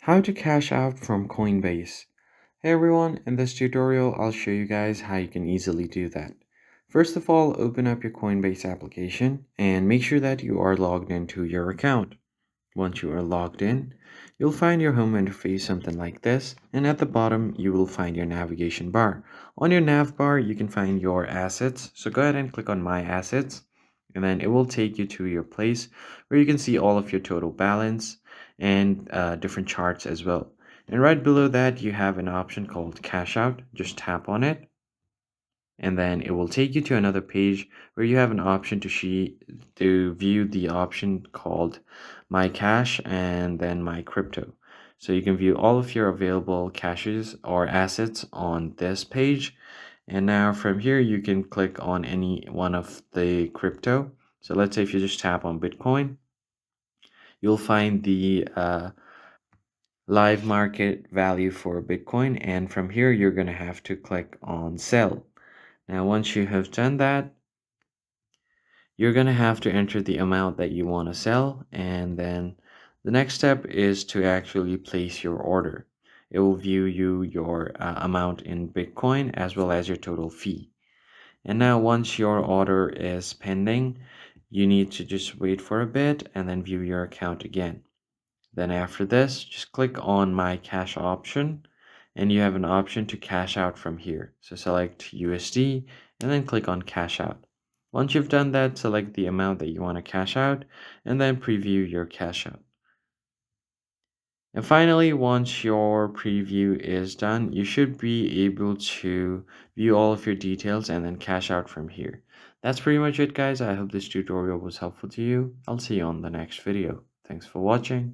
How to cash out from Coinbase. Hey everyone, in this tutorial I'll show you guys how you can easily do that. First of all, open up your Coinbase application and make sure that you are logged into your account. Once you are logged in, you'll find your home interface something like this, and at the bottom you will find your navigation bar. On your nav bar you can find your assets, so go ahead and click on my assets, and then it will take you to your place where you can see all of your total balance and different charts as well. And right below that you have an option called cash out. Just tap on it and then it will take you to another page where you have an option to view the option called my cash and then my crypto. So you can view all of your available caches or assets on this page. And now from here you can click on any one of the crypto. So let's say if you just tap on Bitcoin, you'll find the live market value for Bitcoin, and from here you're going to have to click on sell. Now once you have done that, you're going to have to enter the amount that you want to sell, and then the next step is to actually place your order. It will view your amount in Bitcoin as well as your total fee. And now once your order is pending, you need to just wait for a bit and then view your account again. Then after this, just click on my cash option and you have an option to cash out from here. So select USD and then click on cash out. Once you've done that, select the amount that you want to cash out and then preview your cash out. And finally, once your preview is done, you should be able to view all of your details and then cash out from here. That's pretty much it, guys. I hope this tutorial was helpful to you. I'll see you on the next video. Thanks for watching.